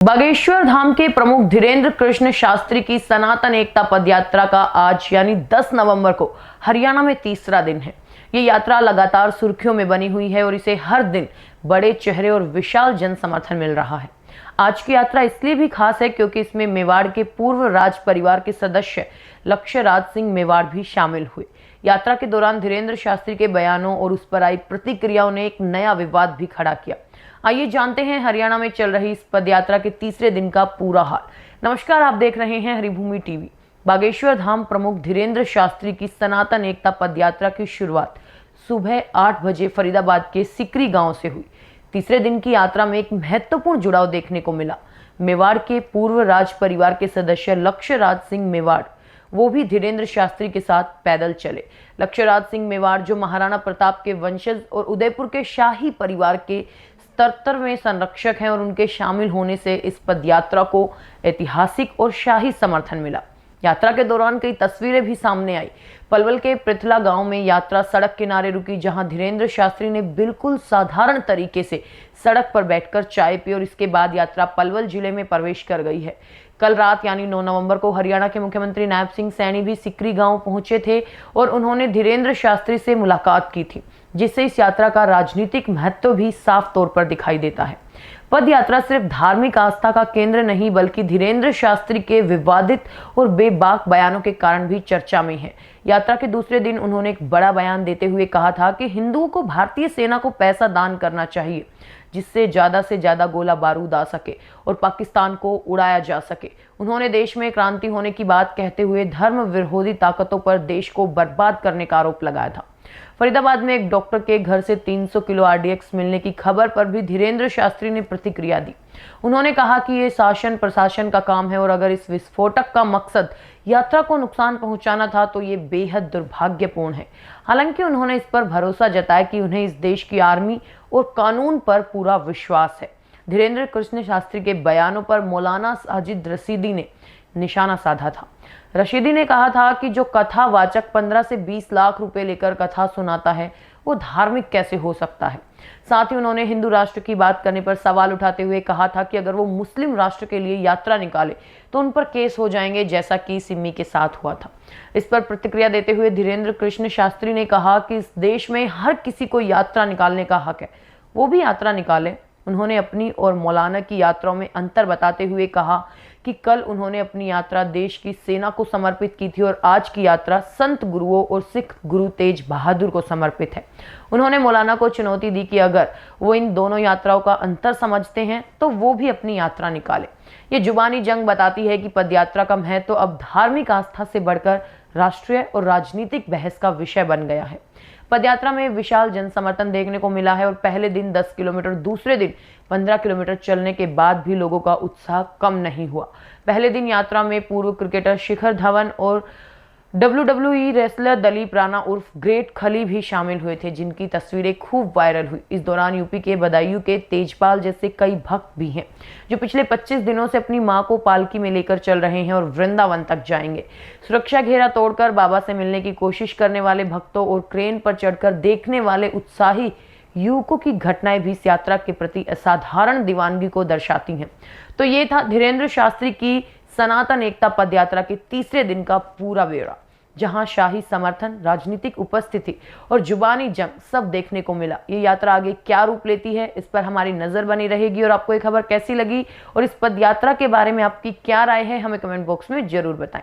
बागेश्वर धाम के प्रमुख धीरेन्द्र कृष्ण शास्त्री की सनातन एकता पदयात्रा का आज यानी 10 नवंबर को हरियाणा में तीसरा दिन है। ये यात्रा लगातार सुर्खियों में बनी हुई है और इसे हर दिन बड़े चेहरे और विशाल जन समर्थन मिल रहा है। आज की यात्रा इसलिए भी खास है क्योंकि इसमें मेवाड़ के पूर्व राज परिवार के सदस्य लक्ष्य राज सिंह मेवाड़ भी शामिल हुए। यात्रा के दौरान धीरेन्द्र शास्त्री के बयानों और उस पर आई प्रतिक्रियाओं ने एक नया विवाद भी खड़ा किया। आइए जानते हैं हरियाणा में चल रही इस पदयात्रा के तीसरे दिन का पूरा हाल। नमस्कार, आप देख रहे हैं हरिभूमि टीवी। बागेश्वर धाम प्रमुख धीरेन्द्र शास्त्री की सनातन एकता पदयात्रा की शुरुआत सुबह 8 बजे फरीदाबाद के सिकरी गांव से हुई। तीसरे दिन की यात्रा में एक महत्वपूर्ण जुड़ाव देखने को मिला। मेवाड़ के पूर्व राज परिवार के सदस्य लक्ष्य राज सिंह मेवाड़ वो भी धीरेन्द्र शास्त्री के साथ पैदल चले। लक्ष्य राज सिंह मेवाड़ जो महाराणा प्रताप के वंशज और उदयपुर के शाही परिवार के 77वें संरक्षक हैं और उनके शामिल होने से इस पदयात्रा को ऐतिहासिक और शाही समर्थन मिला। यात्रा के दौरान कई तस्वीरें भी सामने आई। पलवल के पृथला गांव में यात्रा सड़क किनारे रुकी, जहां धीरेन्द्र शास्त्री ने बिल्कुल साधारण तरीके से सड़क पर बैठकर चाय पी और इसके बाद यात्रा पलवल जिले में प्रवेश कर गई है। कल रात यानी 9 नवंबर को हरियाणा के मुख्यमंत्री नायब सिंह सैनी भी सिकरी गांव पहुंचे थे और उन्होंने धीरेन्द्र शास्त्री से मुलाकात की थी, जिससे इस यात्रा का राजनीतिक महत्व भी साफ तौर पर दिखाई देता है। पद यात्रा सिर्फ धार्मिक आस्था का केंद्र नहीं बल्कि धीरेन्द्र शास्त्री के विवादित और बेबाक बयानों के कारण भी चर्चा में है। यात्रा के दूसरे दिन उन्होंने एक बड़ा बयान देते हुए कहा था कि हिंदुओं को भारतीय सेना को पैसा दान करना चाहिए, जिससे ज्यादा से ज्यादा गोला बारूद आ सके और पाकिस्तान को उड़ाया जा सके। उन्होंने देश में क्रांति होने की बात कहते हुए धर्म विरोधी ताकतों पर देश को बर्बाद करने का आरोप लगाया था। फरीदाबाद में एक डॉक्टर के घर से 300 किलो RDX मिलने की खबर पर भी धीरेन्द्र शास्त्री ने प्रतिक्रिया दी। उन्होंने कहा कि ये शासन प्रशासन का काम है और अगर इस विस्फोटक का मकसद यात्रा को नुकसान पहुंचाना था तो ये बेहद दुर्भाग्यपूर्ण है। हालांकि उन्होंने इस पर भरोसा जताया कि उन्हें इस देश की आर्मी और कानून पर पूरा विश्वास है। धीरेन्द्र कृष्ण शास्त्री के बयानों पर मौलाना साजिद रशीदी ने निशाना साधा था। रशीदी ने कहा था कि जो कथावाचक 15 से 20 लाख रुपए लेकर कथा सुनाता है वो धार्मिक कैसे हो सकता है। साथ ही उन्होंने हिंदू राष्ट्र की बात करने पर सवाल उठाते हुए कहा था कि अगर वो मुस्लिम राष्ट्र के लिए यात्रा निकाले तो उन पर केस हो जाएंगे, जैसा कि सिमी के साथ हुआ था। इस पर प्रतिक्रिया देते हुए धीरेन्द्र कृष्ण शास्त्री ने कहा कि इस देश में हर किसी को यात्रा निकालने का हक है, वो भी यात्रा निकाले। उन्होंने अपनी और मौलाना की यात्राओं में अंतर बताते हुए कहा कि कल उन्होंने अपनी यात्रा देश की सेना को समर्पित की थी और आज की यात्रा संत गुरुओं और सिख गुरु तेज बहादुर को समर्पित है। उन्होंने मौलाना को चुनौती दी कि अगर वो इन दोनों यात्राओं का अंतर समझते हैं तो वो भी अपनी यात्रा निकाले। ये जुबानी जंग बताती है कि पदयात्रा का महत्व अब धार्मिक आस्था से बढ़कर राष्ट्रीय और राजनीतिक बहस का विषय बन गया है। पदयात्रा में विशाल जन समर्थन देखने को मिला है और पहले दिन 10 किलोमीटर, दूसरे दिन 15 किलोमीटर चलने के बाद भी लोगों का उत्साह कम नहीं हुआ। पहले दिन यात्रा में पूर्व क्रिकेटर शिखर धवन और WWE रेसलर दलीप राणा उर्फ ग्रेट खली भी शामिल हुए थे, जिनकी तस्वीरें खूब वायरल हुई। इस दौरान यूपी के बदायूं के तेजपाल जैसे कई भक्त भी हैं जो पिछले 25 दिनों से अपनी मां को पालकी में लेकर चल रहे हैं और वृंदावन तक जाएंगे। सुरक्षा घेरा तोड़कर बाबा से मिलने की कोशिश करने वाले भक्तों और क्रेन पर चढ़कर देखने वाले उत्साही युवकों की घटनाएं भी इस यात्रा के प्रति असाधारण दीवानगी को दर्शाती हैं। तो ये था धीरेन्द्र शास्त्री की सनातन एकता पदयात्रा के तीसरे दिन का पूरा ब्यौरा, जहां शाही समर्थन, राजनीतिक उपस्थिति और जुबानी जंग सब देखने को मिला। ये यात्रा आगे क्या रूप लेती है, इस पर हमारी नजर बनी रहेगी। और आपको ये खबर कैसी लगी और इस पदयात्रा के बारे में आपकी क्या राय है, हमें कमेंट बॉक्स में जरूर बताएं।